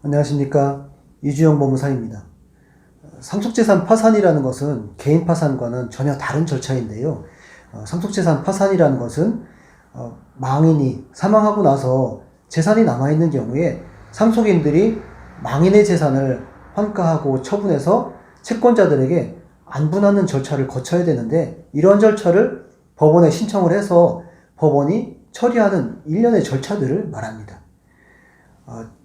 안녕하십니까. 이주영 법무사입니다. 상속재산 파산이라는 것은 개인 파산과는 전혀 다른 절차인데요. 상속재산 파산이라는 것은 망인이 사망하고 나서 재산이 남아있는 경우에 상속인들이 망인의 재산을 환가하고 처분해서 채권자들에게 안분하는 절차를 거쳐야 되는데, 이러한 절차를 법원에 신청을 해서 법원이 처리하는 일련의 절차들을 말합니다.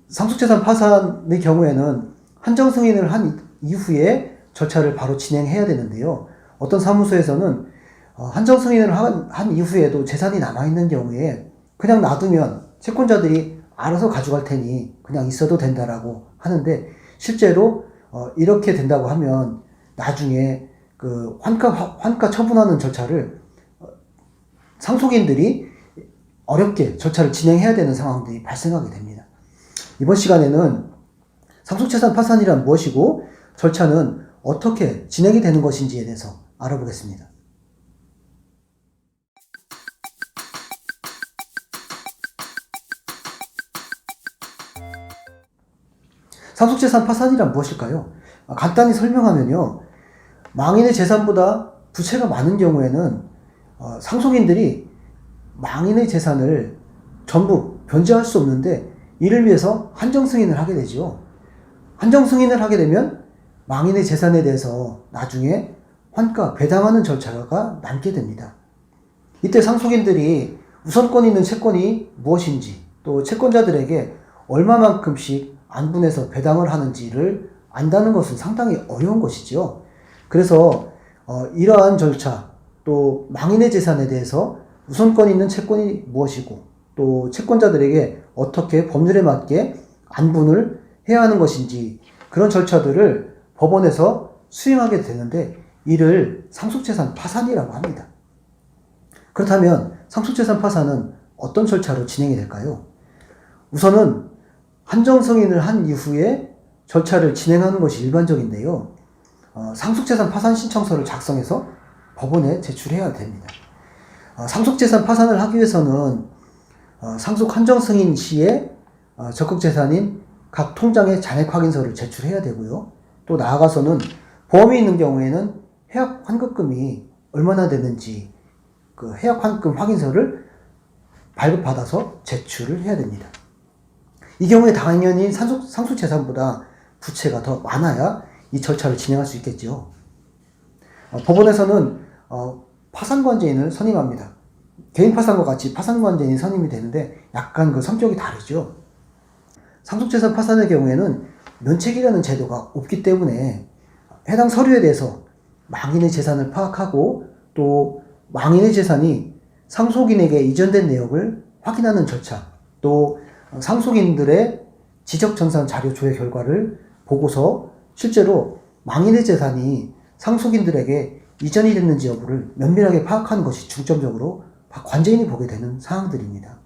상속재산 파산의 경우에는 한정승인을 한 이후에 절차를 바로 진행해야 되는데요. 어떤 사무소에서는 한정승인을 한 이후에도 재산이 남아있는 경우에 그냥 놔두면 채권자들이 알아서 가져갈 테니 그냥 있어도 된다라고 하는데, 실제로 이렇게 된다고 하면 나중에 그 환가 처분하는 절차를 상속인들이 어렵게 절차를 진행해야 되는 상황들이 발생하게 됩니다. 이번 시간에는 상속재산 파산이란 무엇이고 절차는 어떻게 진행이 되는 것인지에 대해서 알아보겠습니다. 상속재산 파산이란 무엇일까요? 간단히 설명하면요, 망인의 재산보다 부채가 많은 경우에는 상속인들이 망인의 재산을 전부 변제할 수 없는데, 이를 위해서 한정승인을 하게 되죠. 한정승인을 하게 되면 망인의 재산에 대해서 나중에 환가 배당하는 절차가 남게 됩니다. 이때 상속인들이 우선권 있는 채권이 무엇인지, 또 채권자들에게 얼마만큼씩 안분해서 배당을 하는지를 안다는 것은 상당히 어려운 것이죠. 그래서 이러한 절차, 또 망인의 재산에 대해서 우선권 있는 채권이 무엇이고, 또 채권자들에게 어떻게 법률에 맞게 안분을 해야 하는 것인지, 그런 절차들을 법원에서 수행하게 되는데, 이를 상속재산 파산이라고 합니다. 그렇다면 상속재산 파산은 어떤 절차로 진행이 될까요? 우선은 한정승인을 한 이후에 절차를 진행하는 것이 일반적인데요. 상속재산 파산 신청서를 작성해서 법원에 제출해야 됩니다. 상속재산 파산을 하기 위해서는 상속 한정승인 시에 적극재산인 각 통장에 잔액 확인서를 제출해야 되고요. 또 나아가서는 보험이 있는 경우에는 해약 환급금이 얼마나 되는지 그 해약 환급금 확인서를 발급받아서 제출을 해야 됩니다. 이 경우에 당연히 상속재산보다 부채가 더 많아야 이 절차를 진행할 수 있겠죠. 법원에서는 파산관제인을 선임합니다. 개인 파산과 같이 파산관제인이 선임이 되는데 약간 그 성격이 다르죠. 상속재산 파산의 경우에는 면책이라는 제도가 없기 때문에 해당 서류에 대해서 망인의 재산을 파악하고, 또 망인의 재산이 상속인에게 이전된 내역을 확인하는 절차, 또 상속인들의 지적전산 자료 조회 결과를 보고서 실제로 망인의 재산이 상속인들에게 이전이 됐는지 여부를 면밀하게 파악하는 것이 중점적으로 관제인이 보게 되는 사항들입니다.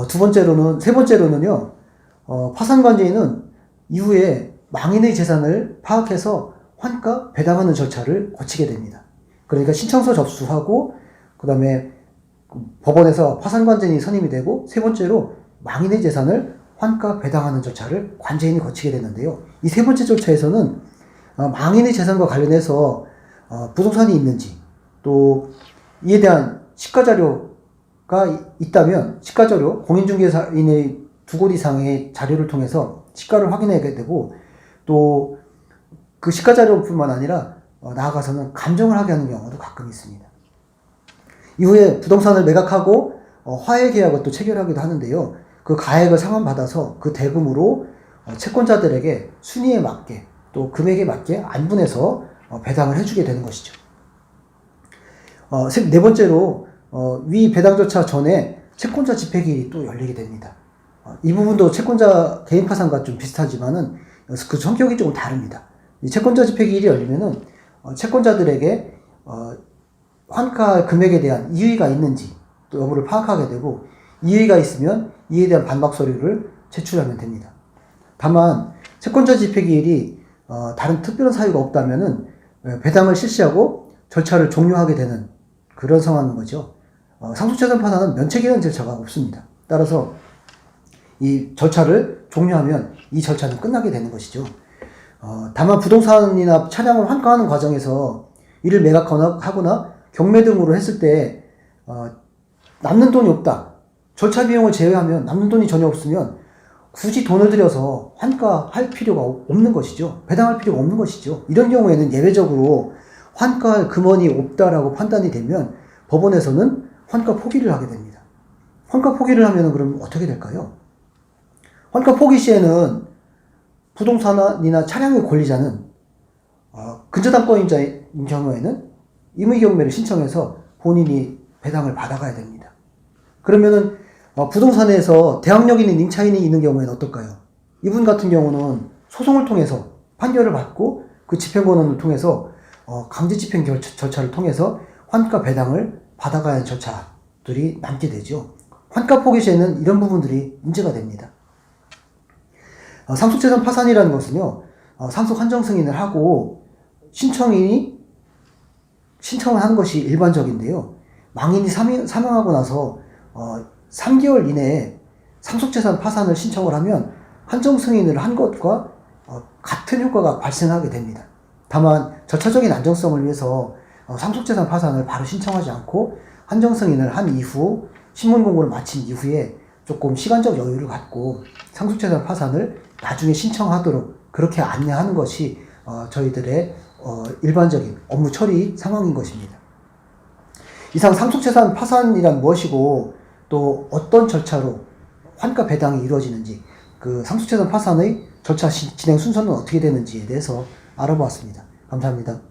세 번째로는요, 파산관제인은 이후에 망인의 재산을 파악해서 환가 배당하는 절차를 거치게 됩니다. 그러니까 신청서 접수하고, 그 다음에 법원에서 파산관제인이 선임이 되고, 세 번째로 망인의 재산을 환가 배당하는 절차를 관제인이 거치게 되는데요. 이 세 번째 절차에서는 망인의 재산과 관련해서 부동산이 있는지, 또 이에 대한 시가자료가 있다면 시가자료, 공인중개사인의 2곳 이상의 자료를 통해서 시가를 확인해야 되고, 또 그 시가자료뿐만 아니라 나아가서는 감정을 하게 하는 경우도 가끔 있습니다. 이후에 부동산을 매각하고 화해 계약을 또 체결하기도 하는데요. 그 가액을 상환받아서 그 대금으로 채권자들에게 순위에 맞게, 또 금액에 맞게 안분해서 배당을 해주게 되는 것이죠. 네 번째로 위 배당 절차 전에 채권자 집행기일이 또 열리게 됩니다. 이 부분도 채권자 개인 파산과 좀 비슷하지만은 그 성격이 조금 다릅니다. 이 채권자 집행기일이 열리면은 채권자들에게 환가 금액에 대한 이의가 있는지 또 여부를 파악하게 되고, 이의가 있으면 이에 대한 반박 서류를 제출하면 됩니다. 다만 채권자 집행기일이 다른 특별한 사유가 없다면은 배당을 실시하고 절차를 종료하게 되는 그런 상황인 거죠. 상속재산 파산은 면책이라는 절차가 없습니다. 따라서 이 절차를 종료하면 이 절차는 끝나게 되는 것이죠. 다만 부동산이나 차량을 환가하는 과정에서 이를 매각하거나 경매 등으로 했을 때 남는 돈이 없다. 절차 비용을 제외하면 남는 돈이 전혀 없으면 굳이 돈을 들여서 환가할 필요가 없는 것이죠. 배당할 필요가 없는 것이죠. 이런 경우에는 예외적으로 환가할 금원이 없다라고 판단이 되면 법원에서는 환가 포기를 하게 됩니다. 환가 포기를 하면 그럼 어떻게 될까요? 환가 포기 시에는 부동산이나 차량의 권리자는 근저당권자인 경우에는 임의경매를 신청해서 본인이 배당을 받아가야 됩니다. 그러면은 부동산에서 대항력 있는 임차인이 있는 경우에는 어떨까요? 이분 같은 경우는 소송을 통해서 판결을 받고 그 집행권원을 통해서 강제 집행 절차를 통해서 환가 배당을 받아가야 하는 절차들이 남게 되죠. 환가 포기 시에는 이런 부분들이 문제가 됩니다. 상속재산 파산이라는 것은요, 상속 한정 승인을 하고 신청인이 신청을 하는 것이 일반적인데요. 망인이 사망하고 나서 3개월 이내에 상속재산 파산을 신청을 하면 한정 승인을 한 것과 같은 효과가 발생하게 됩니다. 다만 절차적인 안정성을 위해서 상속재산 파산을 바로 신청하지 않고 한정 승인을 한 이후 신문 공고를 마친 이후에 조금 시간적 여유를 갖고 상속재산 파산을 나중에 신청하도록 그렇게 안내하는 것이 저희들의 일반적인 업무 처리 상황인 것입니다. 이상 상속재산 파산이란 무엇이고 또 어떤 절차로 환가 배당이 이루어지는지 그 상속재산 파산의 절차 진행 순서는 어떻게 되는지에 대해서 알아보았습니다. 감사합니다.